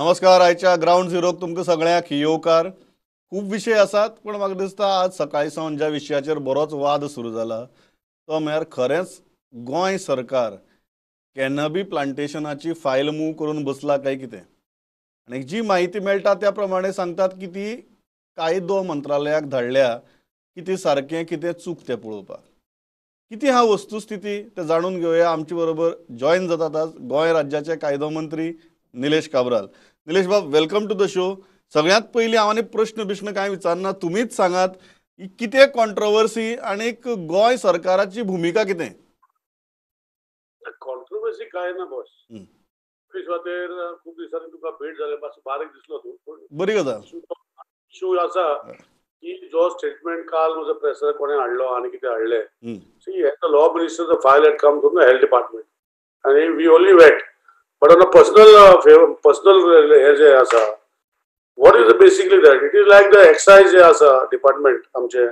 नमस्कार. आयच्या ग्राउंड झिरोक तुमकां सगळ्यांक येवकार. खूब विशय आसात, पण म्हाका दिसता आज सकाळी सावन ज्या विशयाचेर बरोच वाद सुरू जाला तो म्हळ्यार खरेंच गोंय सरकार कॅनबी प्लांटेशनाची फायल मूव करून बसला काय कितें. आनी जी माहिती मेळटा त्या प्रमाणे सांगतात की ती कायदो मंत्रालयाक धाडल्या की ती सारकें कितें चूक तें पळोवपाक. किती हा वस्तुस्थिती ते जाणून घेवया. आमचे बरोबर जॉईन जातात आज गोंय राज्याचे कायदो मंत्री निलेश काब्राल. निलेश बाब, वेलकम टू द शो. सगळ्यात पयलीं हांव आनी प्रश्न कांय विचारना, तुमीच सांगात कितें कॉन्ट्रोवर्सी आणि गोंय सरकाराची भूमिका कितें. कॉन्ट्रोवर्सी काय ना बॉस. सुवातेर खूप दिवसांनी तुका भेट जाले, मातसो बारीक दिसलो तूं. बरी गजाल. इशू आसा की जो स्टेटमेंट काल म्हजो प्रेसर कोणें हाडलो आनी कितें हाडलें. See as the law minister the file had come from the health department आनी we only wait. But on a personal हे जे आसा, what is basically that? It is like the excise जे आसा डिपार्टमेंट आमचे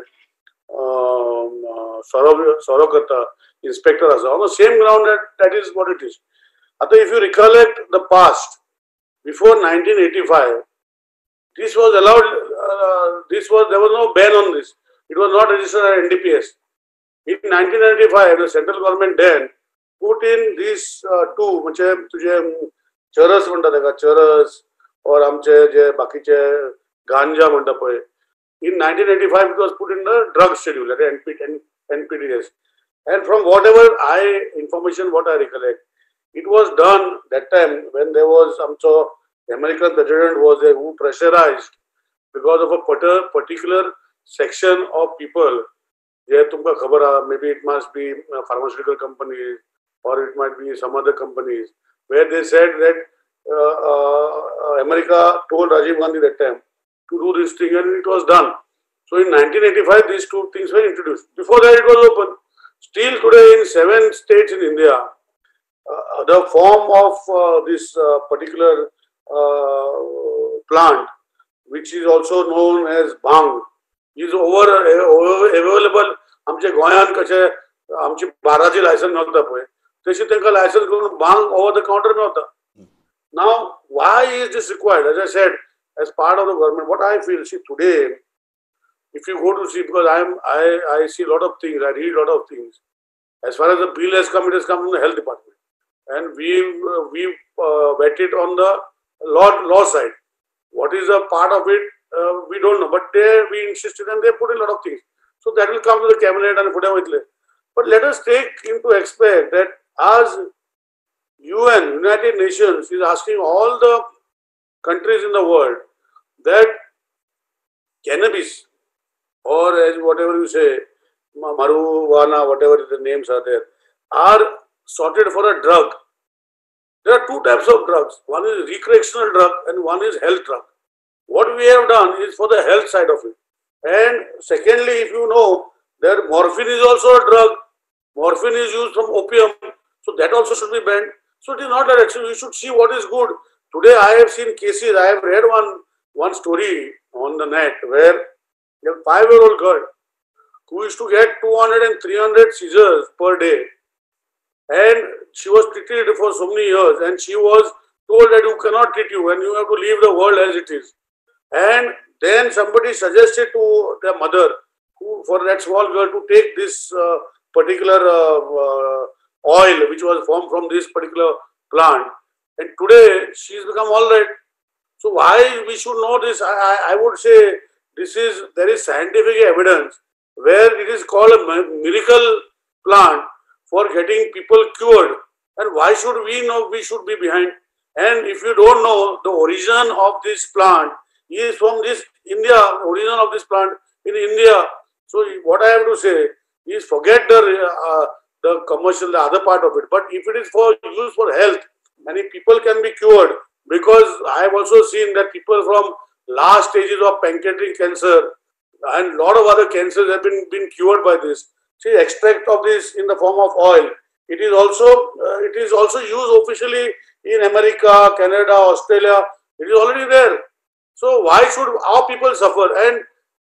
सॉरो करता inspector आसा, on the same ground that is what it is. आता if you recollect the past, before 1985, this was allowed, there was no ban on this. It was not registered as NDPS. In 1995, the central government then put in these two, म्हणजे तुझे चरस म्हणटा तेका, चरस or आमचे जे बाकीचे गांजा म्हणटा पळय. In 1985 it was put in the drug schedule at NPDS, and from whatever information what I recollect, it was done that time when there was amcho American president was there who pressurized because of a particular section of people. जे तुमका खबर आहा, maybe it must be pharmaceutical companies or it might be some other companies, where they said that America told Rajiv Gandhi that time to do this thing, and it was done. So in 1985 these two things were introduced. Before that it was open. Still today in 7 states in India, the form of this particular plant, which is also known as bhang, is available. आमचे गोंयान कशे आमची बाराची licence मेळटा पळय, तशी तांकां licence करून bhang over the counter मेळटा. Now, why is this required? As I said, as part of the government, what I feel, see today, if you go to see, because I see a lot of things, I read a lot of things. As far as the bill has come, it has come from the health department, and we vet it on the law side. What is a part of it, we don't know, but we insisted and they put in a lot of things. So that will come to the cabinet and put it. But let us take into expect that as UN, United Nations, is asking all the countries in the world that cannabis, or as whatever you say, marijuana, whatever the names are there, are sorted for a drug. There are two types of drugs. One is recreational drug and one is health drug. What we have done is for the health side of it. And secondly, if you know, that morphine is also a drug. Morphine is used from opium, so that also should be banned. So it is not that actually we should see what is good. Today I have seen cases, I have read one story on the net where a 5-year-old girl who used to get 200 and 300 seizures per day, and she was treated for so many years, and she was told that you cannot treat you and you have to leave the world as it is. And then somebody suggested to the mother for that small girl to take this particular oil which was formed from this particular plant, and today she has become all right. So why we should know this? I would say there is scientific evidence where it is called a miracle plant for getting people cured, and why should we know? We should be behind. And if you don't know, the origin of this plant is from this India, origin of this plant in India. So what I have to say is forget the commercial, the other part of it. But if it is for use for health, and if people can be cured, because I have also seen that people from last stages of pancreatic cancer and a lot of other cancers have been cured by this. See, extract of this in the form of oil. It is also used officially in America, Canada, Australia. It is already there. So why should our people suffer? And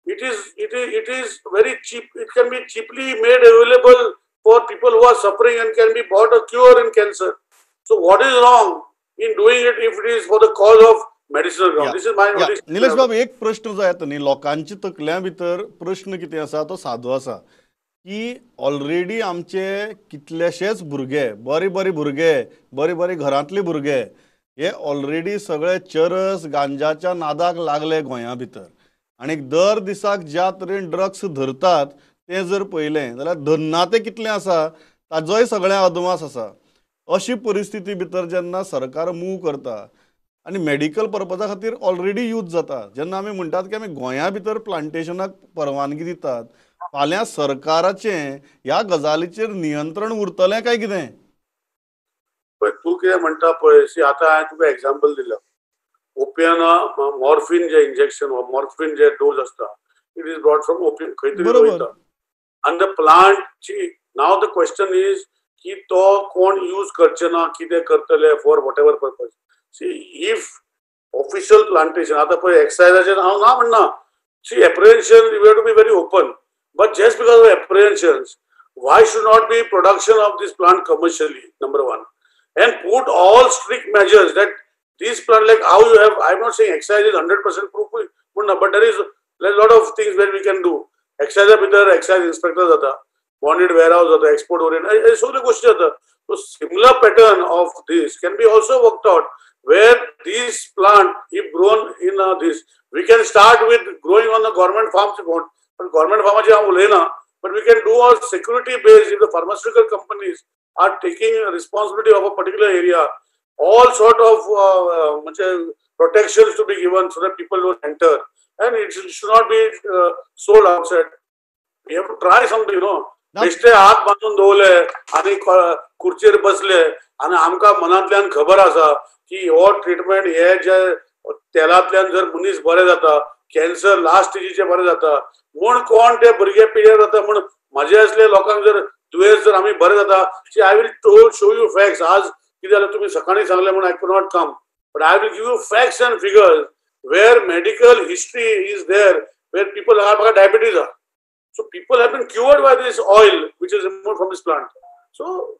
it is very cheap. It can be cheaply made available for people who are suffering and can be bought a cure in cancer. So what is wrong in doing it if it is for the cause of medicinal ground. This is my only Nilesh बाब, एक प्रश्न जो येता न्ही लोकांच्या तकल्या भितर प्रश्न कितें आसा तो सादो आसा की ऑलरेडी आमचे कितलेशेच भुरगे बरे भुरगे बरे घरांतले भुरगे हे ऑलरेडी सगळे चरस गांजाच्या नादाक लागले गोंया भितर आणि दर दिसाक ज्या तरेन ड्रग्स धरतात ते जर पळयलें जाल्यार धरना ते कितले आसा ताजोय सगळ्या अदमास आसा. अशी परिस्थिती भितर जेन्ना सरकार मूव करता आणि मेडिकल पर्पजा खातीर ऑलरेडी यूज जाता, जेन्ना आमी म्हणटात की आमी गोंया भितर प्लांटेशनाक परवानगी दितात, फाल्यां सरकाराचें ह्या गजालीचेर नियंत्रण उरतलें काय कितें? पण तू कितें म्हणटा पळय, आतां हांवें तुका एग्जाम्पल दिला. ओपियन मॉर्फिन जे इंजेक्शन मॉर्फिन जे डोज असता, it is brought from opium, खंय तरी वयता आनी द प्लांटची. नाव द क्वेश्चन इज की तो कोण यूज करचे ना, कितें करतले for whatever purpose. See if official plantation आतां पळय एक्सायजाचेर हांव ना म्हणना. See apprehension you have to be very open, but just because of apprehensions why should not be production of this plant commercially, number one, and put all strict measures that these plant, like how you have, I'm not saying excise is 100% proof, but there is a lot of things where we can do. Excise भितर excise inspector जाता, bonded warehouse जाता, export oriented, हे सगळे गोष्टी जाता. So similar pattern of this can be also worked out where these plant if grown in this, we can start with growing on the government farms, but government farmaची हांव उलयना. But we can do our security based if the pharmaceutical companies are taking responsibility of a particular area, all sort of protections to be given so that people don't enter, and it should not be sold outside. We have to try something, बेश्टे हात बांदून दवरले आनी खुर्चेर बसले आनी आमकां मनांतल्यान खबर आसा की हो ट्रिटमेंट हे जे तेलांतल्यान जर मनीस बरे जाता, कॅन्सर लास्ट स्टेजीचे बरे जाता म्हूण कोण ते भुरगे पिड्यार जाता म्हूण म्हाजे असले लोकांक जर दुयेंस जर आमी बरे जाता. See I will show you facts. आज कितें जालें तुमी सकाळीं सांगलें म्हूण I could not come, but I will give you facts and figures where medical history is there, where people are, म्हाका डायबिटीज आहा, so people have been cured by this oil which is removed from this plant. So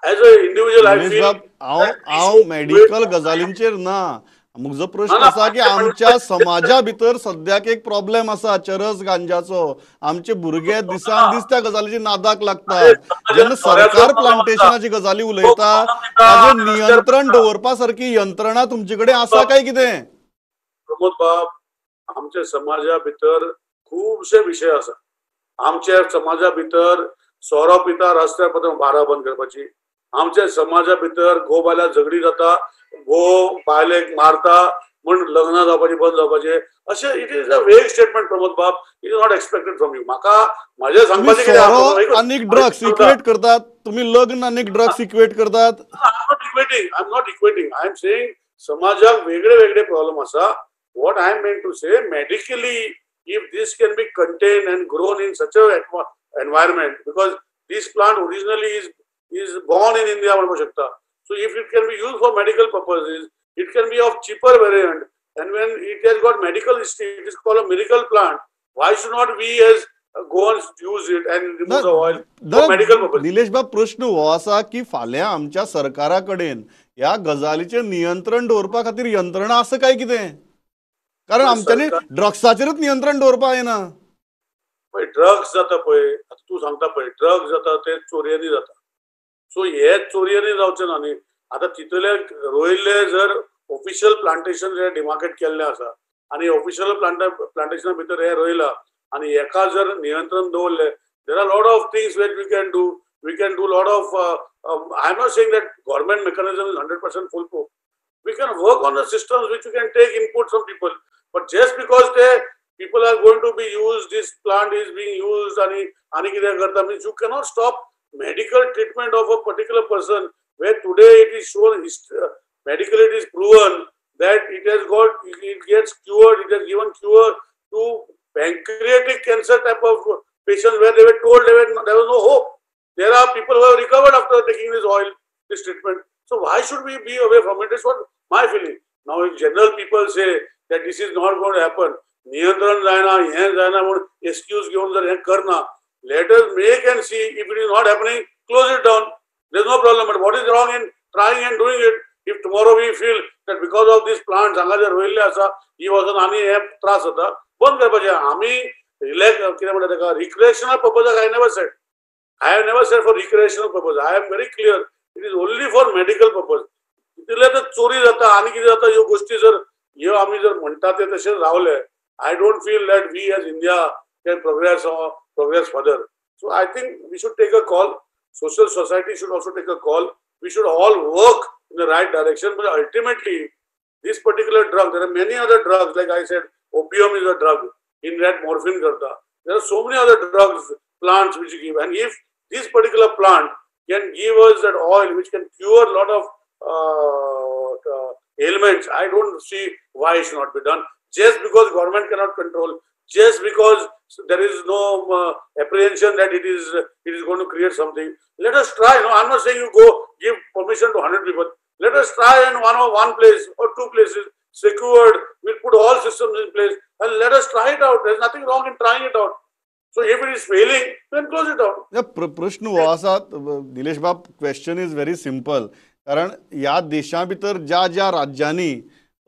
as a individual I feel हांव medical गजालींचेर ना. म्हजो प्रश्न असा की आमच्या समाजा भितर सद्याक एक प्रॉब्लेम असा चरस गांजाचो. आमचे भुरगे दिसान दीस त्या गजालीची नादाक लागतात. जेन्ना सरकार प्लांटेशनाची गजाली उलयता ताजेर नियंत्रण दवरपा सारकी यंत्रणा तुमचे कडेन आसा काय कितें? प्रमोद बाब, आमच्या समाजा भितर खुबशे विशय आसा. आमच्या समाजा भितर सोरो पिता रस्त्यार पळोवन बारा बंद करपाची, आमच्या समाजा भितर घोव बायलां झगडी जाता, घोव बायलेक मारता म्हूण लग्न जावपाची बंद जावपाचे, अशें इट इज अ वेग स्टेटमेंट. प्रमोद बाब, it is not expected from you. म्हाका म्हाजें सांगपाचें कितें, आनीक ड्रग्स इक्वेट करतात तुम्ही, लग्न आनीक ड्रग्स इक्वेट करतात. I am not equating. I am saying समाजाक वेगळे वेगळे प्रॉब्लेम आसा. What I am mean to say, medically if this can be contained and grown in such a environment, because this plant originally is born in India म्हणू शकता. So if it can be used for medical purposes, it can be of cheaper variant, and when it has got medical history, it is called a miracle plant. Why should not we as go and use it and remove the oil for medical purposes? Nilesh बाब, प्रश्न हो आसा की फाल्यां आमच्या सरकारा कडेन ह्या गजालीचेर नियंत्रण दवरपा खातीर यंत्रणा आसा काय कितें? कारण आमच्यांनी ड्रग्साचेरूच नियंत्रण दवरपा येना. पळय ड्रग्स जाता पळय, तूं सांगता पळय ड्रग्स जाता ते चोरयांनी जाता. सो हे चोरयांनी जावचे ना न्ही. आतां तितले रोयल्ले जर ऑफिशियल प्लांटेशन जे डिमार्केट केल्ले आसा आनी ऑफिशियल प्लांटेशना भितर हे रोयला आनी हेका जर नियंत्रण दवरले, there are lot of things what we can do. We can do lot of, I am not saying that government mechanism is 100% foolproof. We can work on the systems which we can take input from people, but just because people are going to be used, this plant is being used ani kidya karta means you cannot stop medical treatment of a particular person where today it is shown medically it is proven that it gets cured, it has given cure to pancreatic cancer type of patients where they were told there was no hope. There are people who have recovered after taking this oil, this treatment. So why should we be away from it? That's what my feeling. Now if general people say that this is not going to happen, niyantran jayna, he jayna, excuse given the karna, let us make and see. If it is not happening, close it down. There's no problem. But what is wrong in trying and doing it? If tomorrow we feel that because of these plants हांगा जे रोयिल्ले आसा ही वचून आनी हे त्रास जाता बंद करपाचें. आमी कितें म्हणटा ताका recreational पर्पजाक I never said. I have never said for recreational purpose. I am very clear. It is only for medical purpose. तितले तर चोरी जाता आनी कितें जाता ह्यो गोष्टी जर ह्यो आमी जर म्हणटा ते तशें रावले, I don't feel that we as India can progress or progress further. So I think we should take a call. Social society should also take a call. We should all work in the right direction. But ultimately, this particular drug, there are many other drugs. Like I said, opium is a drug. In that morphine karta. There are so many other drugs, plants which give. And if this particular plant can give us that oil which can cure a lot of ailments, I don't see why it should not be done. Just because government cannot control, just because there is no apprehension that it is going to create something. Let us try. No, I'm not saying you go give permission to 100 people. Let us try in one place or two places, secured. We'll put all systems in place and let us try it out. There's nothing wrong in trying it out. So if it is failing, then close it out. प्रश्न हो आसा निलेश बाब, question is very simple. कारण ह्या देशा भितर ज्या ज्या राज्यांनी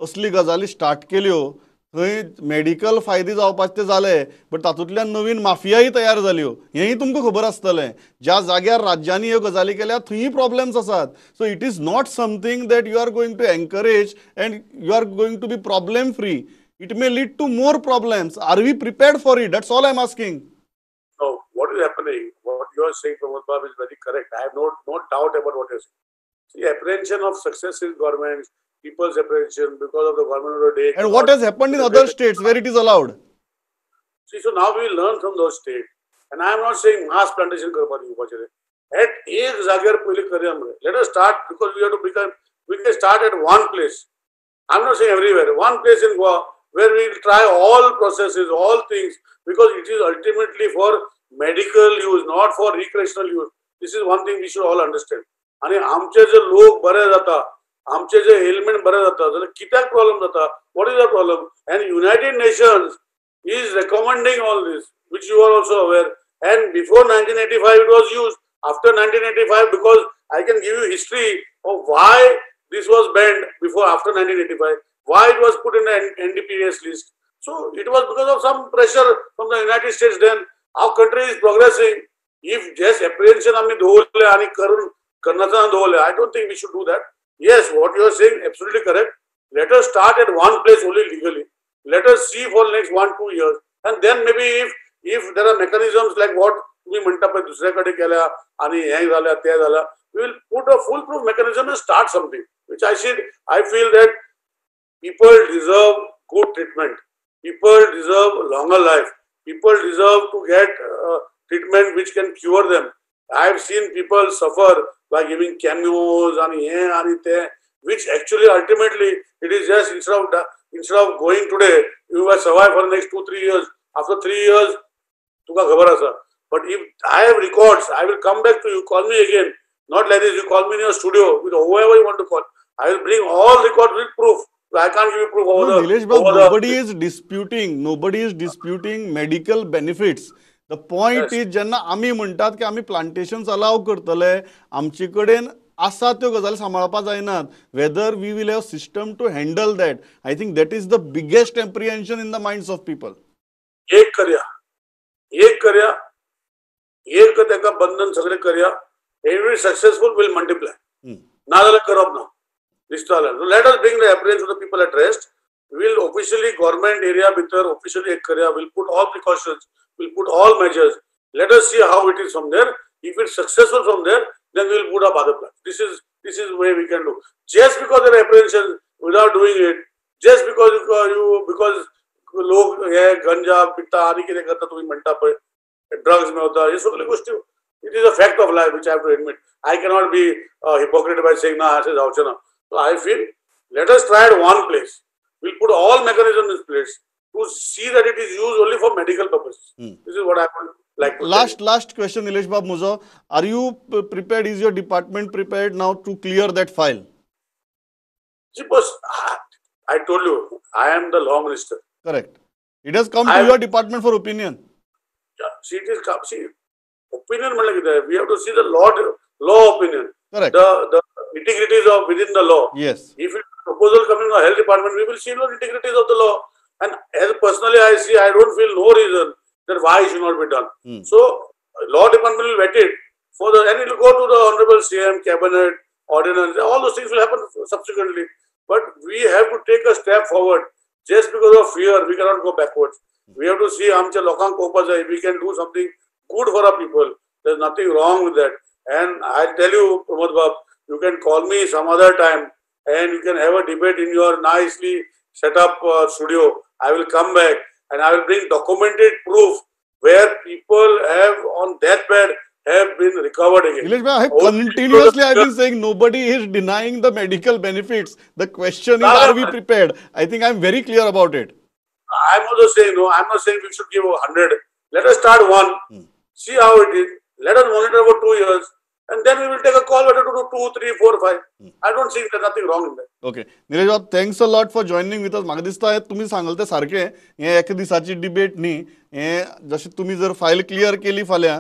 असली गजाली स्टार्ट केल्यो थंय मेडिकल फायदे जावपाचे ते जाले, बट तातूंतल्यान नवीन माफियाय तयार जाल्यो हेंय तुमकां खबर आसतलें. ज्या जाग्यार राज्यांनी ह्यो गजाली केल्या थंय प्रॉब्लेम्स आसात. So it is not something that you are going to encourage and you are going to be problem free. It may lead to more problems. Are we prepared for it? That's all I'm asking. No, what is happening, what you are saying, Pramod Babu, is very correct. I have no doubt about what you are saying. See, apprehension of success in governments, people's apprehension because of the government of the day. And what has happened in other states where it is allowed? See, so now we learn from those states. And I am not saying mass plantation करपाक येवपाचें. At एक जाग्यार पयलीं करया मरे. Let us start, because we have to become, we can start at one place. I am not saying everywhere. One place in Goa, where we will try all processes, all things, because it is ultimately for medical use, not for recreational use. This is one thing we should all understand. आणि आमचे जे लोक बरे जाता, आमचे जे element बरे जाता, जाल्यार कित्याक प्रॉब्लेम जाता? What is the problem? And United Nations is recommending all this, which you are also aware. And before 1985 it was used. After 1985, because I can give you history of why this was banned before, after 1985. Why it was put in the NDPS list? So it was because of some pressure from the United States. Then our country is progressing. If just apprehension आम्ही दवरले आणि करण्याचा दवरले, I don't think we should do that. Yes, what you are saying absolutely correct. Let us start at one place only legally. Let us see for the next 1-2 years, and then maybe if there are mechanisms like what तुम्ही म्हणता पण दुसऱ्याकडे केल्या आणि हे झाल्या ते झाल्या, we will put a foolproof mechanism and start something. Which I feel that people deserve good treatment. People deserve longer life. People deserve to get treatment which can cure them. I have seen people suffer by giving cameos and which actually ultimately it is just instead of going today, you will survive for the next 2-3 years. After 3 years, तुका खबर आसा. But if I have records, I will come back to you. Call me again. Not like this. You call me in your studio with whoever you want to call. I will bring all records with proof. I can't give you proof over Nilesh Babu, nobody is disputing medical benefits. The point is, जेन्ना आमी म्हणटात की आमी plantations allow करतले, आमचे कडेन आसा त्यो गजाली सांबाळपाक जायनात. Whether we will have system to handle that, I think that is the biggest apprehension in the minds of people. एक करया, एक तेका बंधन सगळे करया. Every successful will multiply. ना जाल्यार करप ना. So let us bring the apprehension of the people at rest. We will officially government area bhitar officially ek karya. We'll put all precautions. We'll put all measures. Let us see how it is from there. If it's successful from there, then we will put up other plans. This is the way we can do. Just because there are apprehensions without doing it, just because लोग हे गंजा पिता आणि किती करता तुम्ही म्हणता पण ड्रग्स में होता ये सगळी गोष्टी. It is a fact of life which I have to admit. I cannot be hypocrite by saying ना असे जाऊचे ना. So I feel let us try at one place. We'll put all mechanisms in place to see that it is used only for medical purposes. This is what I would like to say. Last question, Nilesh Babu Muzo. Are you prepared? Is your department prepared now to clear that file? See, boss, I told you, I am the law minister. Correct. It has come to your department for opinion. Yeah, see, opinion. We have to see the law opinion. Correct. the integrities of within the law. Yes. If it proposal coming from health department, we will see the integrities of the law. And as personally I see, I don't feel no reason that why it should not be done. So law department will vet it for the, and it will go to the honorable CM, cabinet, ordinance. All those things will happen subsequently. But we have to take a step forward. Just because of fear, we cannot go backwards. We have to see आमच्या लोकांक पोवपाक जाय. We can do something good for our people. There's nothing wrong with that. And I tell you, Pramod Bab, you can call me some other time and you can have a debate in your nicely set up studio. I will come back and I will bring documented proof where people have on deathbed have been recovered again. Nilesh bhai, continuously I've been saying nobody is denying the medical benefits. The question is, are we prepared? I think I'm very clear about it. I'm also saying, no, I'm not saying we should give 100. Let us start one, see how it is. Let us monitor for 2 years, and then we will take a call whether to do 2, 3, 4, 5. I don't think there's nothing wrong in that. Okay. Nilesh bhai, thanks a lot for joining with us. म्हाका दिसता तुम्ही सांगल ते सारखे हे एक दिसाची debate न्ही हे जशें तुम्ही जर फायल क्लियर केली फाल्यां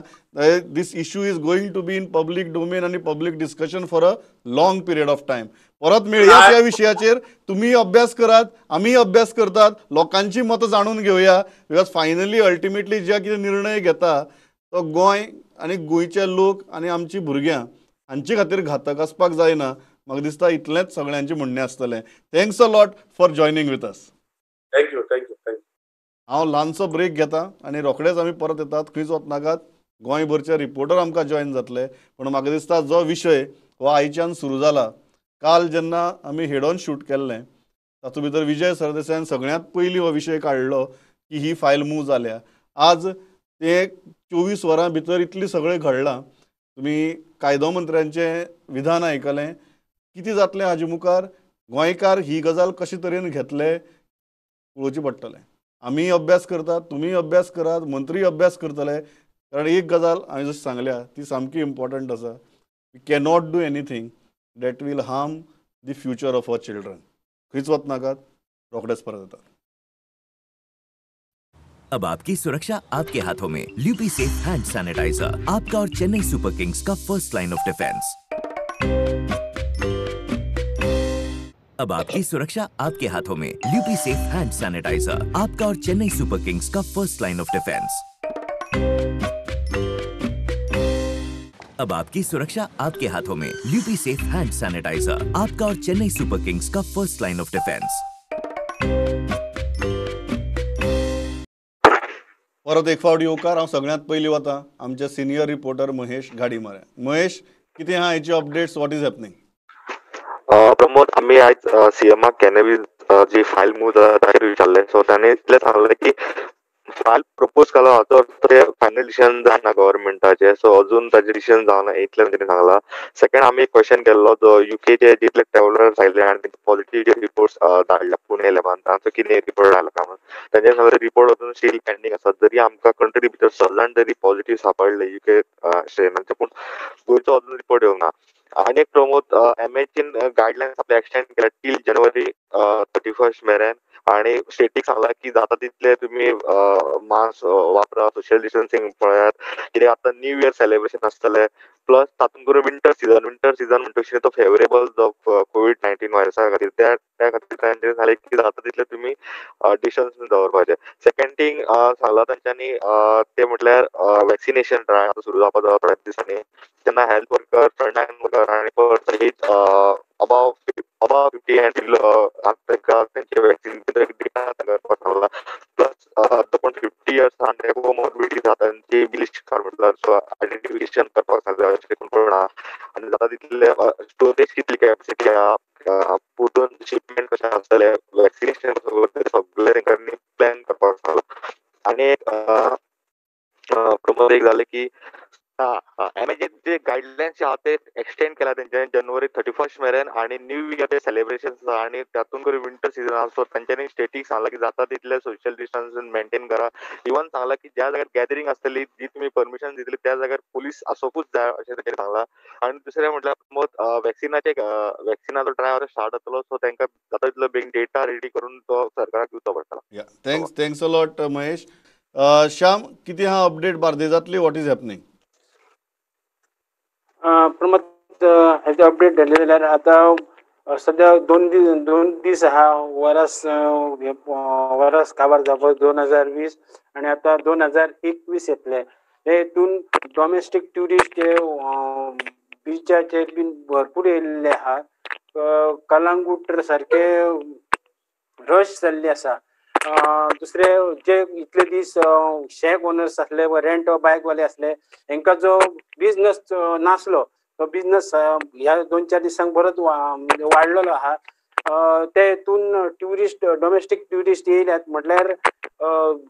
this issue is going to be in public domain आणि public discussion for a long period of time. परत मेळया या विषयाचेर तुम्ही अभ्यास करात आम्ही अभ्यास करतात लोकांची मतं जाणून घेऊया बिकॉज फायनली अल्टिमेटली जे कितें निर्णय घेता तो गोंय आणि गोंयचे लोक आणि आमची भुरग्यां हांचे खातीर घातक आसपाक जायना. म्हाका दिसता इतलेंच सगळ्यांचें म्हणणें आसतलें. Thanks a lot for joining with us. Thank you. हांव ल्हानसो ब्रेक घेता आणि रोखडेच आमी परत येतात. खंयच वचनाकात. गोंयभरचे रिपोर्टर आमकां जॉइन जातले. पण म्हाका दिसता जो विशय हो आयच्यान सुरू जाला. काल जेन्ना आमी हेड ऑन शूट केल्लें तातूंत भितर विजय सरदेसायान सगळ्यांत पयलीं हो विशय काडलो की ही फायल मूव जाल्या. आज ते 24 वरां भितर इतलें सगळें घडलां. तुमी कायदो मंत्र्यांचें विधान आयकलें. कितें जातलें हाजे मुखार गोंयकार ही गजाल कशे तरेन घेतले पळोवचें पडटलें. आमी अभ्यास करतात, तुमी अभ्यास करात, मंत्री अभ्यास करतले. कारण एक गजाल हांवें जशी सांगल्या ती सामकी इम्पॉर्टंट आसा. We cannot do anything that will harm the future of our children. खंयच वचनाकात. रोखडेच परत येतात. अब आपकी सुरक्षा आपके हाथों में. ल्यूपी सेफ हैंड सैनिटाइजर, आपका और चेन्नई सुपर किंग्स का फर्स्ट लाइन ऑफ डिफेंस. अब आपकी सुरक्षा आपके हाथों में. ल्यूपी सेफ हैंड सैनिटाइजर, आपका और चेन्नई सुपर किंग्स का फर्स्ट लाइन ऑफ डिफेंस. अब आपकी सुरक्षा आपके हाथों में. ल्यूपी सेफ हैंड सैनिटाइजर, आपका और चेन्नई सुपर किंग्स का फर्स्ट लाइन ऑफ डिफेंस. परत एक फावट येवकार. हांव सगळ्यांत पयलीं वता आमचे सिनियर रिपोर्टर महेश गाडीमारे. महेश, कितें आहा हेची updates? What is happening? Pramod, आम्ही आज सीएमाक कॅनॅबीज जी फायल मूव जाता ताचेर विचारले. सो ताणें इतलें सांगलें की फायल प्रपोज केला तो फायनल डिसिजन जायना गव्हर्नमेंटाचे. सो अजून ताजें डिसिजन जावना इतलें ताणें सांगलां. सेकंड आमी एक क्वेश्चन केल्लो जो युकेचे जितले ट्रॅव्हलर्स आयले आनी पॉझिटिव्ह रिपोर्ट्स धाडल्या पुणे लेबान तांचो कितें रिपोर्ट आयला काय म्हणून तांचे सांगले रिपोर्ट अजून स्टील पेंडींग आसा. जरी आमकां कंट्री भितर सगळ्यान जरी पॉझिटिव्ह सांपडले युके स्ट्रेनाचे पूण गोंयचो अजून रिपोर्ट येवंक ना. आणि एक प्रमोद, एमएचीन गायडलायन्स आपले एक्सटेंड केल्या टील जानेवारी 31 मेरेन. आणि स्टेटीक सांगला की जाता तितले तुम्ही मास्क वापरा, सोशल डिस्टन्सिंग पळयात. कित्याक आतां न्यू इयर सेलिब्रेशन आसतले. प्लस तातूंत करून विंटर सीझन म्हणटकीर तो फेवरेबल जो कोविड-19 व्हायरसा खातीर त्या खातीर तांचे सांगले की जाता तितले तुमी डिस्टन्स दवरपाचे. सेकंड थिंग सांगला तांच्यांनी ते म्हटल्यार वॅक्सिनेशन ड्रायव्ह सुरू जावपाक जाता थोड्या दिसांनी. तेन्ना हेल्थ वर्कर, फ्रंटलायन वर्कर आनी अबाव 50 एंड तांकां तेंचे वॅक्सिन करपाक सांगला. प्लस तो कोण 50 इयर्स आनी कोमोर्बिडिटी जाता तांची लिस्ट म्हटल्यार सो आयडेंटिफिकेशन करपाक सांगता अशें कोण आहा. आनी जाता तितले स्टोरेज कितली कॅपेसिटी आहा, पुरून शिपमेंट कशें आसतलें, वॅक्सिनेशन सगळें तेंच्यांनी प्लॅन करपाक सांगला. आनी एक प्रमोद एक जालें की एमएचचे जे गायडलायन्स आहा ते एक्सटेंड केला तेंच्यानी जानेवारी 31 मेरेन. आणि न्यू इयर सेलिब्रेशन आणि तातूंत करून विंटर सीझन आहा. सो तांच्यांनी स्टेटीक सांगला की जाता तितले सोशल डिस्टन्स मेंटेन करा. इवन सांगला की ज्या जाग्यार गॅदरिंग आसतली जी तुमी परमिशन दितली त्या जाग्यार पुलीस आसोकूच जाय अशें तांणी सांगला. आणि दुसरें म्हटल्यार प्रमोद, वॅक्सिनाचो ड्रायव्ह स्टार्ट जातलो. सो तांकां जाता तितलो बेगीन डेटा रेडी करून तो सरकाराक दिवचो पडटलो. Thanks a lot Mahesh. Shyam, कितें आहा अपडेट बार्देजांतली? What is happening? प्रमोद, हेचे अपडेट झाले जाल्यार आतां सध्या दोन दीस आहा वरस काबार जावपाक 2020 आनी आतां 2021 येतले. हे हितून डॉमेस्टीक ट्युरिस्ट जे बिचाचेर बीन भरपूर येयल्ले आहा. कलांगूट सारखे रश जाल्ली आसा. दुसरे जे इतले दीस शेक ओनर्स आसले वा रेंट बायकवाले आसले हांकां जो बिझनस नासलो तो बिझनस ह्या 2-4 दिसांक बरोच वाडलेलो आहा. ते हितून ट्युरिस्ट डॉमेस्टीक ट्युरिस्ट येयल्यात म्हटल्यार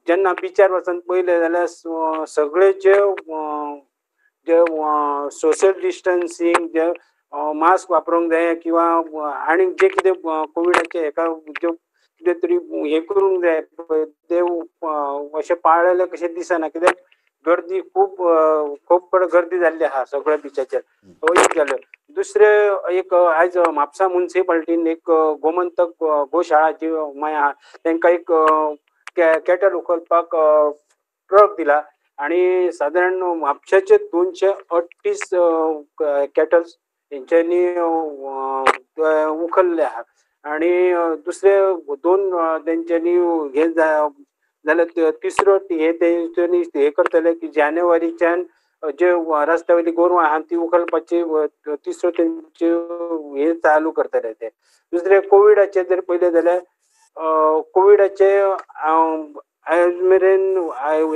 जेन्ना बिचार वचून पयले जाल्यार सगळे जे सोशल डिस्टन्सिंग जे मास्क वापरूंक जाय किंवा आनी जे कितें कोविडाचे हेका ज्यो कितें तरी हे करूंक जाय पळय ते अशें पाळलेले कशें दिसना. कित्याक गर्दी खूब कडेन गर्दी जाल्ली आहा सगळ्या बिचाचेर. तो एक जालो. दुसरे एक आयज म्हापसा म्युनिसिपालिटीन एक गोमंतक गोशाळा जी माय आहा तांकां एक कॅटल उखलपाक ट्रक दिला आनी सादारण म्हापशाचे 238 कॅटल्स हेंच्यांनी उखल्ले आहा. आनी दुसरे 2 तेंच्यांनी हे जाल्यार तिसरो हे तेंच्यांनी हे करतले की जानेवारीच्यान जे रस्त्यावयली गोरवां आहा ती उखलपाची तिसरो तेंचे हे चालू करतले ते. दुसरे कोविडाचे जर पयले जाल्यार कोविडाचे आयज मेरेन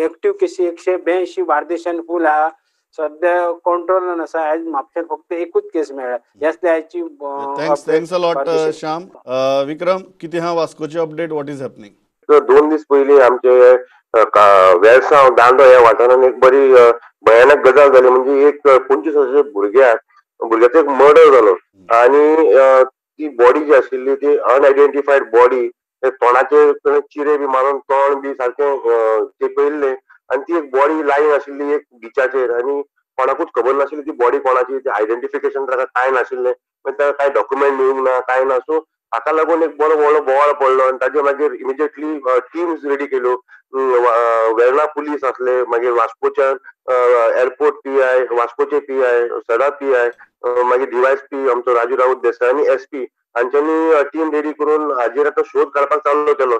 एक्टीव केसी 182 बार्देशान फूल आहा. सध्या कंट्रोलान आसा. आयज म्हापशान फक्त एकूच केस मेळ्ळा. ह्याच आयची थँक्स अ लॉट श्याम. विक्रम, कितें आहा वास्कोचे अपडेट? What is happening? 2 दीस पयलीं आमचे वेळसांव दांडो ह्या वाठारान एक बरी भयानक गजाल जाली. म्हणजे एक 25 वर्साच्या भुरग्याचो एक मर्डर जालो आनी ती बॉडी जी आशिल्ली ती अनआयडेंटिफायड बॉडी. तोंडाचे चिरे बी मारून तोंड बी सारकें चेपयल्लें आनी ती एक बॉडी लायन आशिल्ली एक बिचाचेर आनी कोणाकूच खबर नाशिल्ली ती बॉडी कोणाची. ती आयडेंटिफिकेशन ताका कांय नाशिल्लें. ताका कांय डॉक्युमेंट मेळूंक ना कांय ना. सो हाका लागून एक बरो व्हडलो बोवाळ पडलो आनी ताजे मागीर इमिजिएटली टिम्स रेडी केल्यो. वेर्णा पुलीस आसले, मागीर वास्कोच्यान एअरपोर्ट PI, वास्कोचे PI, सडा PI, मागीर DYSP आमचो राजू राऊत देसाय आनी SP हांच्यांनी टीम रेडी करून हाजेर आतां शोध काडपाक चालू केलो.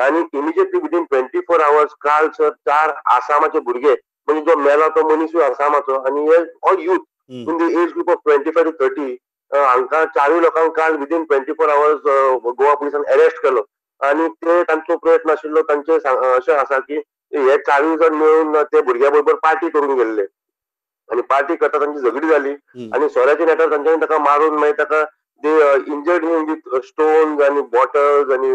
आनी इमिजिएटली विदीन 24 hours काल सर 4 आसामाचे भुरगे, म्हणजे जो मेला तो मनीसूय आसामाचो आनी हे all youth in the age group of 25 to 30 हांकां 4 लोकांक काल विदीन 24 hours गोवा पुलिसान अरेस्ट केलो. आनी ते तांचो प्रयत्न आशिल्लो. तांचे अशें आसा की हे 4 जण मेळून ते भुरग्या बरोबर पार्टी करून गेल्ले आनी पार्टी करता तांची झगडी जाली आनी सोऱ्याच्या नेटार तांच्यांनी ताका मारून मागीर ताका इंजर्ड हिम विथ स्टोन्स आनी बॉटल्स आनी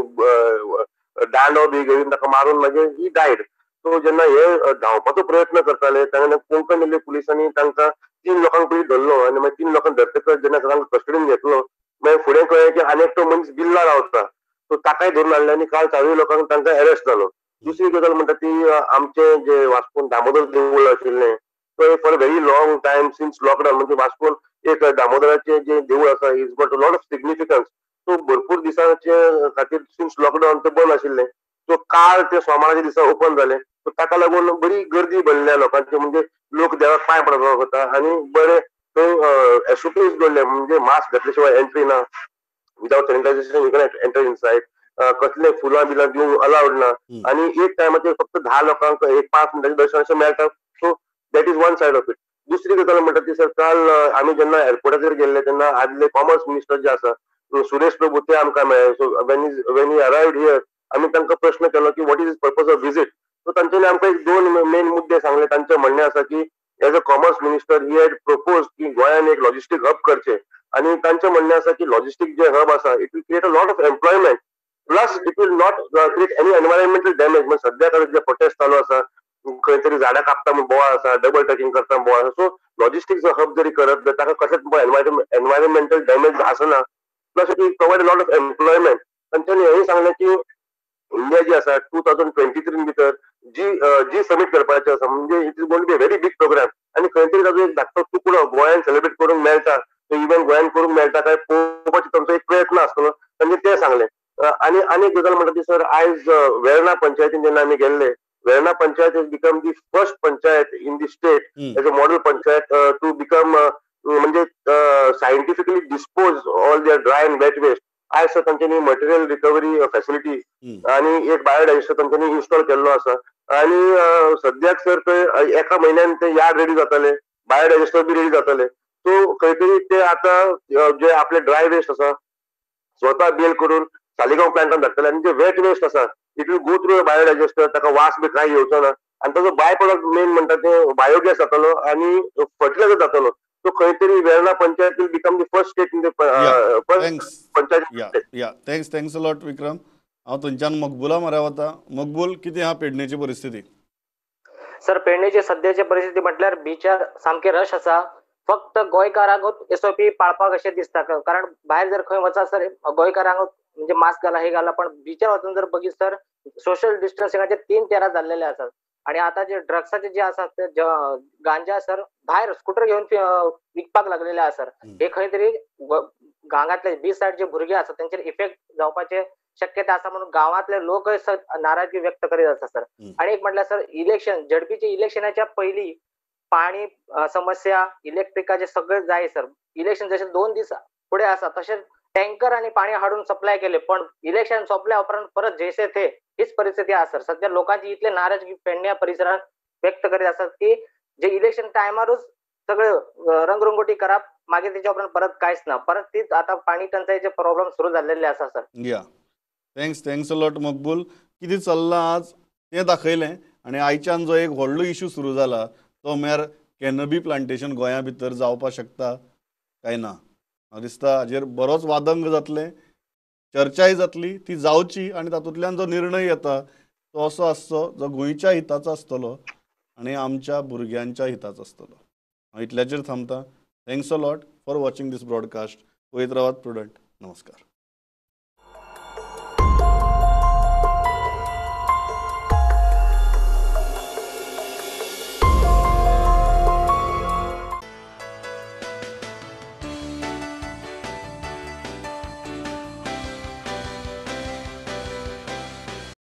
दांडो बी घेवन ताका मारून मागीर ही डायड. सो जेन्ना हे धांवपाचो प्रयत्न करताले तेन्ना कोंकण येयल्ले पुलिसांनी तांकां 3 लोकांक पयलीं धरलो आनी मागीर 3 लोकांक धरतकच जेन्ना तांकां कस्टडीन घेतलो मागीर फुडें कळ्ळें की आनी एकटो मनीस बिल्ला रावता. सो ताकाय धरून हाडले आनी काल 4 लोकांक तांकां अरेस्ट जालो. दुसरी गजाल म्हणटा ती आमचे जे वास्कोन दामोदर देवूळ आशिल्लें तो for very long time since lockdown, म्हणजे वास्कोन एक दामोदराचें जे देवूळ आसा is got a lot of significance. So भरपूर दिसांचे खातीर सिन्स लॉकडावन ते बंद आशिल्लें. सो काल ते सोमाराच्या दिसा ओपन जालें. सो ताका लागून बरी गर्दी भरल्या लोकांची, म्हणजे लोक देवाक पांय पडपाक वता आनी बरे थंय SOPs दवरले, म्हणजे मास्क घातले शिवाय एंट्री ना, without sanitisation you can enter inside, कसले फुलां बिलां दिवंक अलाउड ना आनी एक टायमाचेर फक्त 10 लोकांक एक 5 मिनटाचें दर्शन अशें मेळटा. So that is one said of it. दुसरी गजाल म्हणटा ती सर काल आमी जेन्ना एअरपोर्टाचेर गेल्ले तेन्ना आदले कॉमर्स मिनिस्टर जे आसा सुरेश प्रभू ते आमकां मेळ्ळे. सो वेन ही अरायव्ड हियर आमी तांकां प्रश्न केलो की what is is purpose of visit. So तांच्यांनी आमकां एक 2 मेन मुद्दे सांगले. तांचें म्हणणें आसा की as a commerce minister he had propose की गोंयान एक लॉजिस्टीक हब करचें आनी तांचें म्हणणें आसा की लॉजिस्टीक जे हब आसा it will create a lot of employment plus it will not create any environmental damage. म्हणजे सद्या जे प्रोटेस्ट चालू आसा, खंय तरी झाडां कापता म्हूण बोवाळ आसा, डबल ट्रॅकिंग करता बोवाळ आसा. सो लॉजिस्टीक हब जरी करत जाल्यार ताका कसलेच एनवायरमेंटल डॅमेज आसना. Plus it will provide lot of employment. तांच्यांनी हेंय सांगलें की इंडिया जी आसा 2023 भितर जी समीट करपाची आसा, म्हणजे it is going to be a very big program आनी खंय तरी ताजो एक धाकटो तुकडो गोंयान सेलिब्रेट करूंक मेळटा, तो इव्हन गोंयान करूंक मेळटा काय पळोवपाचो तांचो एक प्रयत्न आसतलो, तांणी ते सांगलें. आनी एक गजाल म्हणटा ती सर आयज वेर्णा पंचायतीन जेन्ना आमी गेल्ले, Verna panchayat has become the first panchayat in the state as a model panchayat to become म्हणजे scientifically dispose all their dry and wet waste आयज सर तांच्यांनी मटेरियल रिकवरी फॅसिलिटी आणि एक बायोडायजेस्टर तांच्यांनी इन्स्टॉल केल्लो आसा आणि सद्याक सर थंय एका म्हयन्यान ते यार्ड रेडी जातले बायोडायजेस्टर बी रेडी जातले सो खंय तरी ते आता जे आपले ड्राय वेस्ट आसा स्वतः बेल करून सालिगांव प्लांटान धाडटले आणि जे वेट वेस्ट आसा इट विल गो थ्रू बायोडायजेस्टर ताका वास बी कांय येवचो ना आणि ताचो बाय प्रोडक्ट मेन म्हणटा ते बायोगॅस जातलो आणि फर्टिलायझर जातलो सो खंय तरी Verna panchayat will become the first state in the panchayat thanks lot Vikram. हांव थंयच्यान मकबुला म्हऱ्या वता. मकबूल, कितें आहा पेडणेची परिस्थिती? सर पेडणेची सद्याची परिस्थिती म्हटल्यार बिचार सामके रश आसा. फक्त गोंयकारांकूच एसओपी पाळपाक अशें दिसता कारण भायर जर खंय वचा सर गोंयकारांक म्हणजे मास्क घाला हे घाला पण बिचार वचून जर बघीत सर सोशल डिस्टन्सिंगाचे 3 तेरा जाल्लेले आसात आणि आता जे ड्रग्साचे जे आसात ते गांजा सर भायर स्कूटर घेऊन विकपाक लागलेले आसा. हे खंय तरी गांगातले बी सायड जे भुरगे आसात तांचेर इफेक्ट जावपाचे शक्यता आसा म्हणून गांवांतले लोकय नाराजगी व्यक्त करीत आसा सर. आणि एक म्हटल्यार सर इलेक्शन झडपीचे इलेक्शनाच्या पयलीं पाणी समस्या इलेक्ट्रिकाचे सगळे जाय सर. इलेक्शन जसे 2 दीस पुढे आसा तसे टँकर आणि पाणी हाडून सप्लाय केले पण इलेक्शन सोंपल्या उपरांत परत जैसे थे हीच परिस्थिती आसा सर. सध्या लोकांची इतले नाराजगी पेडण्या परिसरात व्यक्त करीत आसात की जे इलेक्शन टायमारूच सगळे रंगरंगोटी करप मागीर त्याच्या उपरांत परत कांयच ना परत तीच आता पाणी टंचाईचे प्रॉब्लेम सुरू झालेले आसा सर. थँक्स लॉट मकबूल. कितें चल्लां आज तें दाखयलें आनी आयच्यान जो एक व्हडलो इशू सुरू जाला तो म्हळ्यार कॅनबी प्लांटेशन गोंया भितर जावपाक शकता काय ना. म्हाका दिसता हाजेर बरोच वादंग जातले चर्चाय जातली ती जावची आनी तातूंतल्यान जो निर्णय येता तो असो आसचो जो गोंयच्या हिताचो आसतलो आनी आमच्या भुरग्यांच्या हिताचो आसतलो. हांव इतल्याचेर थांबता. Thanks a lot for watching this broadcast. पळयत रावात प्रुडंट. नमस्कार.